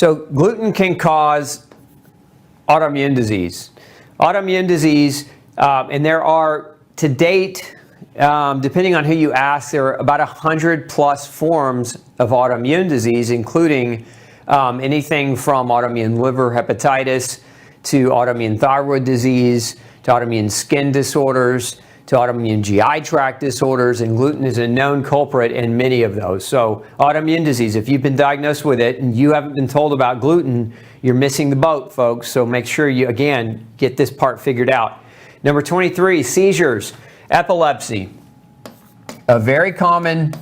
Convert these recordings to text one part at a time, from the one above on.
So gluten can cause autoimmune disease. Autoimmune disease, and there are, to date, depending on who you ask, there are about 100 plus forms of autoimmune disease, including anything from autoimmune liver hepatitis to autoimmune thyroid disease to autoimmune skin disorders to autoimmune GI tract disorders, and gluten is a known culprit in many of those. So autoimmune disease, if you've been diagnosed with it and you haven't been told about gluten, you're missing the boat, folks. So make sure you, again, get this part figured out. Number 23, seizures, epilepsy. A very common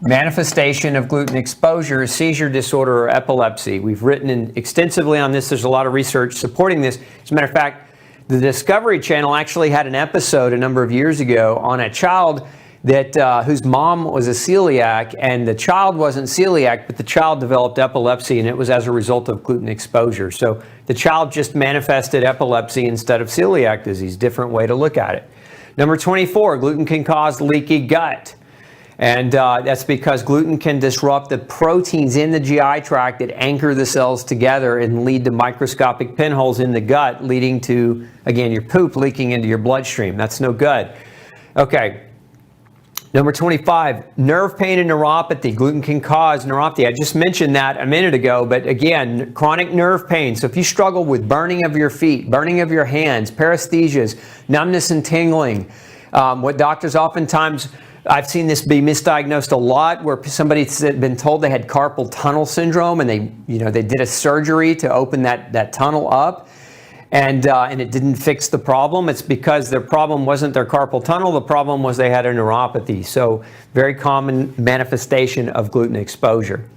manifestation of gluten exposure is seizure disorder or epilepsy. We've written extensively on this. There's a lot of research supporting this. As a matter of fact, the Discovery Channel actually had an episode a number of years ago on a child that whose mom was a celiac, and the child wasn't celiac, but the child developed epilepsy, and it was as a result of gluten exposure. So the child just manifested epilepsy instead of celiac disease. Different way to look at it. Number 24, gluten can cause leaky gut. And that's because gluten can disrupt the proteins in the GI tract that anchor the cells together and lead to microscopic pinholes in the gut, leading to, again, your poop leaking into your bloodstream. That's no good. Okay. Number 25, nerve pain and neuropathy. Gluten can cause neuropathy. I just mentioned that a minute ago, but again, chronic nerve pain. So if you struggle with burning of your feet, burning of your hands, paresthesias, numbness and tingling, what doctors oftentimes, I've seen this be misdiagnosed a lot, where somebody's been told they had carpal tunnel syndrome, and they did a surgery to open that tunnel up, and it didn't fix the problem. It's because their problem wasn't their carpal tunnel. The problem was they had a neuropathy. So very common manifestation of gluten exposure.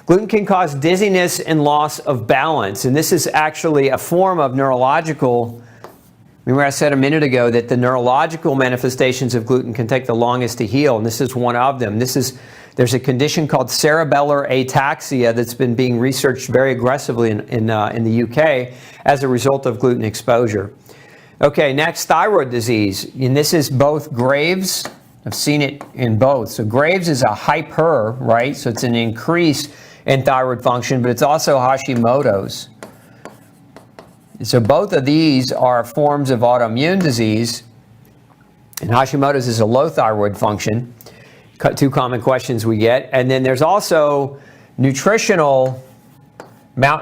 Gluten can cause dizziness and loss of balance, and this is actually a form of neurological. Remember I said a minute ago that the neurological manifestations of gluten can take the longest to heal, and this is one of them. There's a condition called cerebellar ataxia that's been being researched very aggressively in the UK as a result of gluten exposure. Okay, next, thyroid disease, and this is both Graves'. I've seen it in both. So Graves' is a hyper, right? So it's an increase in thyroid function, but it's also Hashimoto's. So both of these are forms of autoimmune disease, and Hashimoto's is a low thyroid function. Two common questions we get. And then there's also nutritional,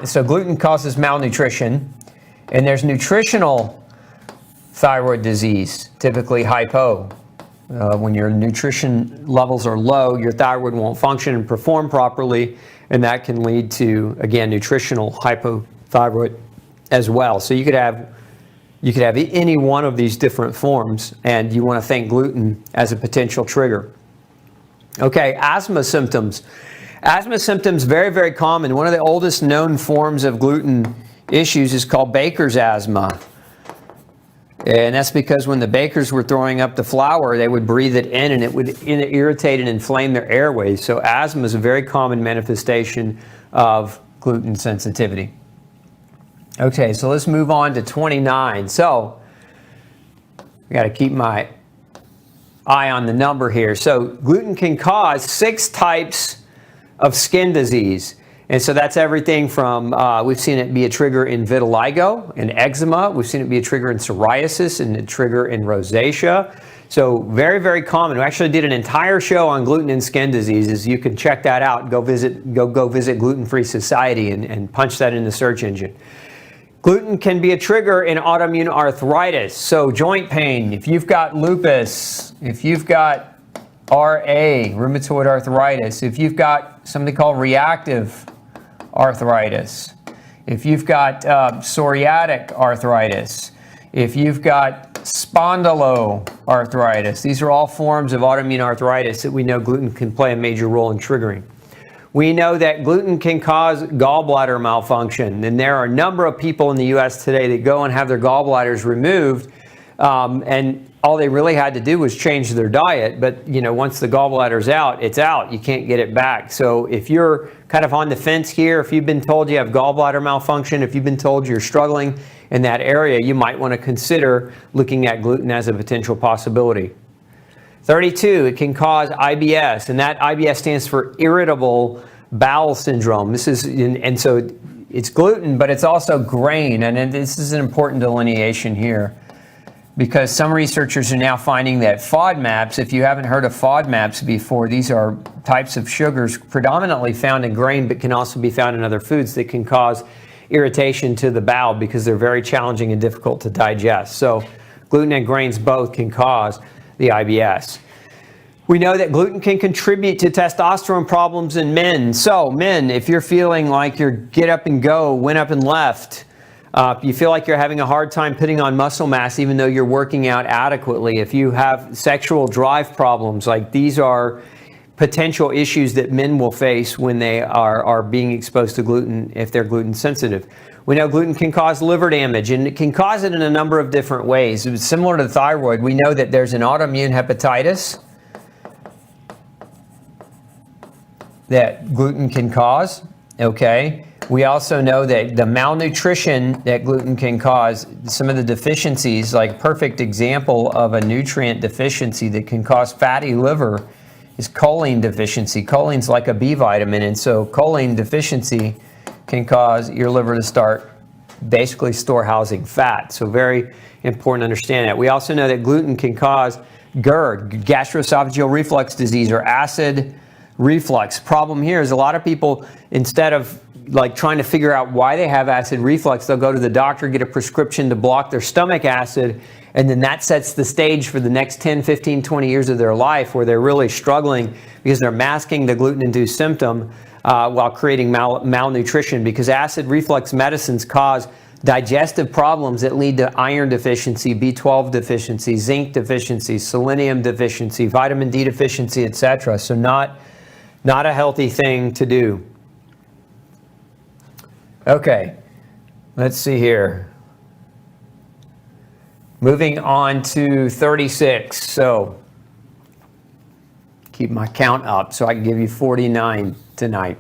so gluten causes malnutrition, and there's nutritional thyroid disease, typically hypo. When your nutrition levels are low, your thyroid won't function and perform properly, and that can lead to, again, nutritional hypothyroid as well. So you could have any one of these different forms, and you want to think gluten as a potential trigger. Okay, asthma symptoms. Asthma symptoms, very, very common. One of the oldest known forms of gluten issues is called baker's asthma. And that's because when the bakers were throwing up the flour, they would breathe it in, and it would irritate and inflame their airways. So asthma is a very common manifestation of gluten sensitivity. Okay, so let's move on to 29. So I got to keep my eye on the number here. So gluten can cause 6 types of skin disease. And so that's everything from, we've seen it be a trigger in vitiligo and eczema. We've seen it be a trigger in psoriasis and a trigger in rosacea. So very, very common. We actually did an entire show on gluten and skin diseases. You can check that out. Go visit Gluten-Free Society and punch that in the search engine. Gluten can be a trigger in autoimmune arthritis. So joint pain, if you've got lupus, if you've got RA, rheumatoid arthritis, if you've got something called reactive arthritis, if you've got psoriatic arthritis, if you've got spondyloarthritis, these are all forms of autoimmune arthritis that we know gluten can play a major role in triggering. We know that gluten can cause gallbladder malfunction, and there are a number of people in the U.S. today that go and have their gallbladders removed, and all they really had to do was change their diet. But once the gallbladder's out, it's out. You can't get it back. So if you're kind of on the fence here, if you've been told you have gallbladder malfunction, if you've been told you're struggling in that area, you might want to consider looking at gluten as a potential possibility. 32, it can cause IBS, and that IBS stands for irritable bowel syndrome. This is, and so it's gluten, but it's also grain, and this is an important delineation here, because some researchers are now finding that FODMAPs, if you haven't heard of FODMAPs before, these are types of sugars predominantly found in grain, but can also be found in other foods that can cause irritation to the bowel because they're very challenging and difficult to digest. So gluten and grains both can cause the IBS. We know that gluten can contribute to testosterone problems in men. So men, if you're feeling like your get up and go went up and left, you feel like you're having a hard time putting on muscle mass even though you're working out adequately, if you have sexual drive problems, like these are potential issues that men will face when they are being exposed to gluten if they're gluten sensitive. We know gluten can cause liver damage, and it can cause it in a number of different ways. It's similar to thyroid. We know that there's an autoimmune hepatitis that gluten can cause, okay? We also know that the malnutrition that gluten can cause, some of the deficiencies, like perfect example of a nutrient deficiency that can cause fatty liver is choline deficiency. Choline's like a B vitamin, and so choline deficiency can cause your liver to start basically storehousing fat. So very important to understand that. We also know that gluten can cause GERD, gastroesophageal reflux disease, or acid reflux. Problem here is a lot of people, instead of like trying to figure out why they have acid reflux, they'll go to the doctor, get a prescription to block their stomach acid, and then that sets the stage for the next 10, 15, 20 years of their life where they're really struggling because they're masking the gluten-induced symptom while creating malnutrition, because acid reflux medicines cause digestive problems that lead to iron deficiency, B12 deficiency, zinc deficiency, selenium deficiency, vitamin D deficiency, etc. So not a healthy thing to do. Okay, let's see here. Moving on to 36. So keep my count up so I can give you 49 tonight.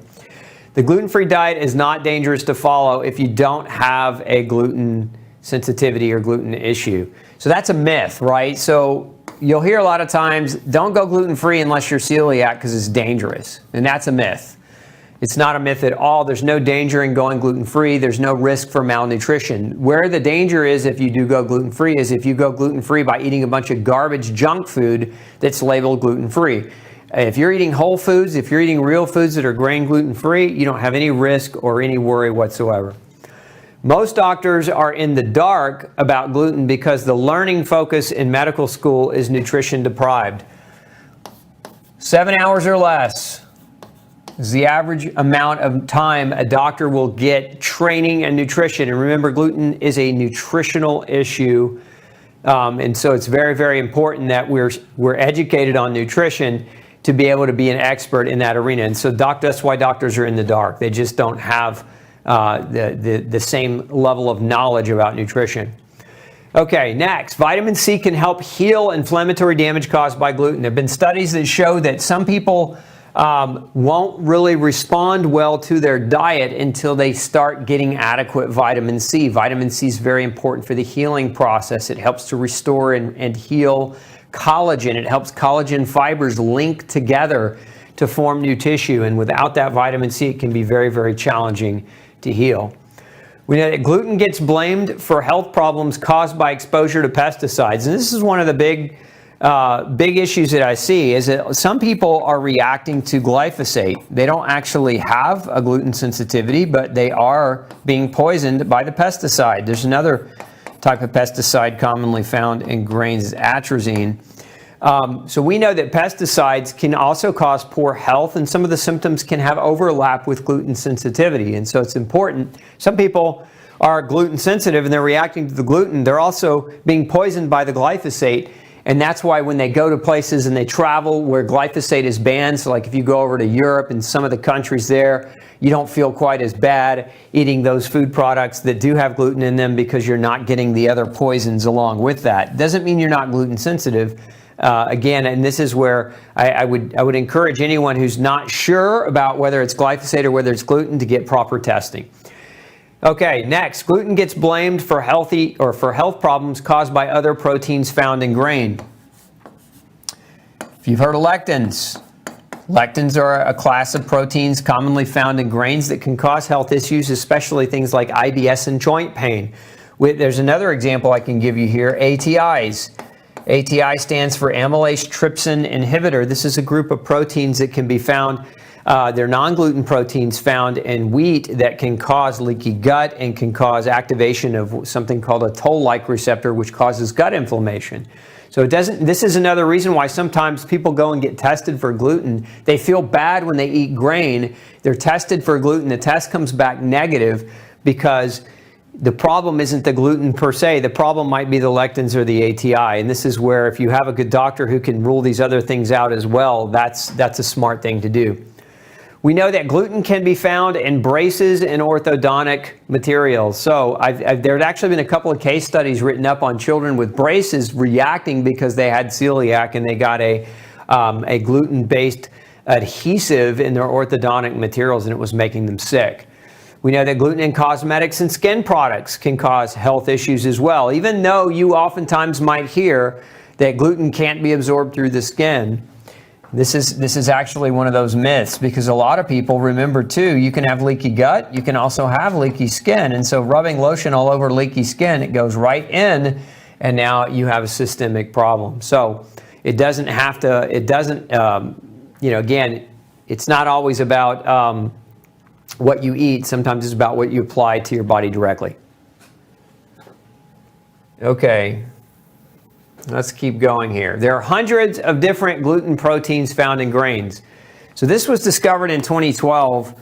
The gluten-free diet is not dangerous to follow if you don't have a gluten sensitivity or gluten issue. So that's a myth, right? So you'll hear a lot of times, don't go gluten-free unless you're celiac because it's dangerous. And that's a myth. It's not a myth at all. There's no danger in going gluten-free. There's no risk for malnutrition. Where the danger is if you do go gluten-free is if you go gluten-free by eating a bunch of garbage junk food that's labeled gluten-free. If you're eating whole foods, if you're eating real foods that are grain gluten-free, you don't have any risk or any worry whatsoever. Most doctors are in the dark about gluten because the learning focus in medical school is nutrition deprived. 7 hours or less is the average amount of time a doctor will get training and nutrition. And remember, gluten is a nutritional issue. And so it's very, very important that we're educated on nutrition to be able to be an expert in that arena. And so that's why doctors are in the dark. They just don't have the same level of knowledge about nutrition. Okay, next, vitamin C can help heal inflammatory damage caused by gluten. There have been studies that show that some people won't really respond well to their diet until they start getting adequate vitamin C. Vitamin C is very important for the healing process. It helps to restore and heal collagen. It helps collagen fibers link together to form new tissue. And without that vitamin C, it can be very, very challenging to heal. We know that gluten gets blamed for health problems caused by exposure to pesticides. And this is one of the big issues that I see is that some people are reacting to glyphosate. They don't actually have a gluten sensitivity, but they are being poisoned by the pesticide. There's another type of pesticide commonly found in grains, is atrazine. So we know that pesticides can also cause poor health, and some of the symptoms can have overlap with gluten sensitivity. And so it's important. Some people are gluten sensitive and they're reacting to the gluten. They're also being poisoned by the glyphosate. And that's why when they go to places and they travel where glyphosate is banned, so like if you go over to Europe and some of the countries there, you don't feel quite as bad eating those food products that do have gluten in them because you're not getting the other poisons along with that. Doesn't mean you're not gluten sensitive. Again, and this is where I would encourage anyone who's not sure about whether it's glyphosate or whether it's gluten to get proper testing. Okay, next, gluten gets blamed for health problems caused by other proteins found in grain. If you've heard of lectins, Lectins are a class of proteins commonly found in grains that can cause health issues, especially things like IBS and joint pain. There's another example I can give you here, ATIs. ATI stands for Amylase Trypsin Inhibitor. This is a group of proteins that can be found, they're non-gluten proteins found in wheat that can cause leaky gut and can cause activation of something called a toll-like receptor, which causes gut inflammation. So this is another reason why sometimes people go and get tested for gluten. They feel bad when they eat grain. They're tested for gluten. The test comes back negative because the problem isn't the gluten per se. The problem might be the lectins or the ATI. And this is where if you have a good doctor who can rule these other things out as well, that's a smart thing to do. We know that gluten can be found in braces and orthodontic materials. So there's actually been a couple of case studies written up on children with braces reacting because they had celiac and they got a gluten-based adhesive in their orthodontic materials and it was making them sick. We know that gluten in cosmetics and skin products can cause health issues as well. Even though you oftentimes might hear that gluten can't be absorbed through the skin, this is actually one of those myths, because a lot of people, remember too, you can have leaky gut, you can also have leaky skin, and so rubbing lotion all over leaky skin, it goes right in, and now you have a systemic problem. So it doesn't have to, again, it's not always about what you eat. Sometimes it's about what you apply to your body directly. Okay, let's keep going here. There are hundreds of different gluten proteins found in grains. So this was discovered in 2012.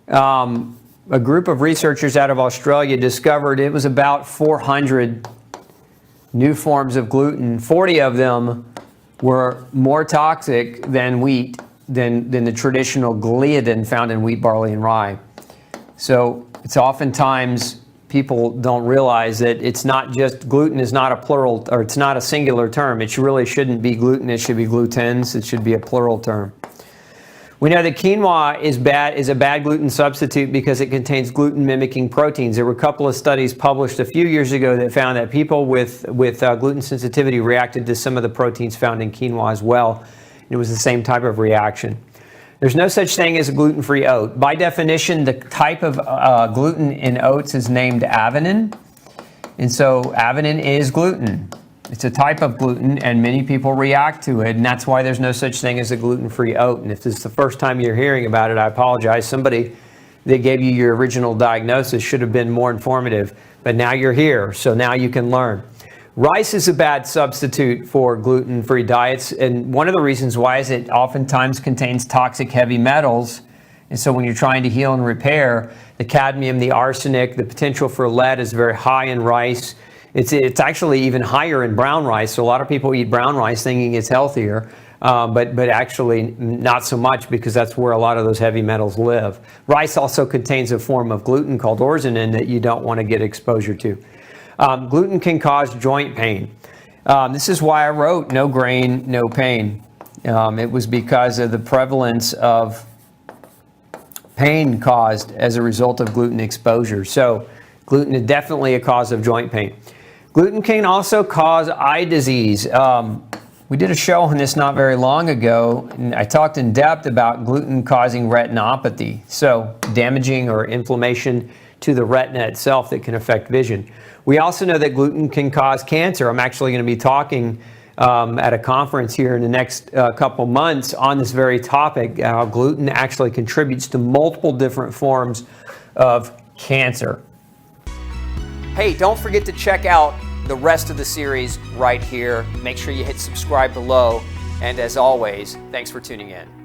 A group of researchers out of Australia discovered it was about 400 new forms of gluten. 40 of them were more toxic than wheat, than the traditional gliadin found in wheat, barley, and rye. So it's oftentimes people don't realize that it's not just, gluten is not a plural, or it's not a singular term. It really shouldn't be gluten, it should be glutens, it should be a plural term. We know that quinoa is a bad gluten substitute because it contains gluten-mimiking proteins. There were a couple of studies published a few years ago that found that people with gluten sensitivity reacted to some of the proteins found in quinoa as well. It was the same type of reaction. There's no such thing as a gluten-free oat. By definition, the type of gluten in oats is named avenin. And so avenin is gluten. It's a type of gluten, and many people react to it, and that's why there's no such thing as a gluten-free oat. And if this is the first time you're hearing about it, I apologize. Somebody that gave you your original diagnosis should have been more informative, but now you're here, so now you can learn. Rice is a bad substitute for gluten-free diets, and one of the reasons why is it oftentimes contains toxic heavy metals. And so when you're trying to heal and repair, the cadmium, the arsenic, the potential for lead is very high in rice. It's actually even higher in brown rice. So a lot of people eat brown rice thinking it's healthier, but actually not so much, because that's where a lot of those heavy metals live. Rice also contains a form of gluten called orzonin that you don't want to get exposure to. Gluten can cause joint pain. This is why I wrote No Grain, No Pain. It was because of the prevalence of pain caused as a result of gluten exposure. So gluten is definitely a cause of joint pain. Gluten can also cause eye disease. We did a show on this not very long ago, and I talked in depth about gluten causing retinopathy, so damaging or inflammation to the retina itself that can affect vision. We also know that gluten can cause cancer. I'm actually going to be talking at a conference here in the next couple months on this very topic, how gluten actually contributes to multiple different forms of cancer. Hey, don't forget to check out the rest of the series right here. Make sure you hit subscribe below. And as always, thanks for tuning in.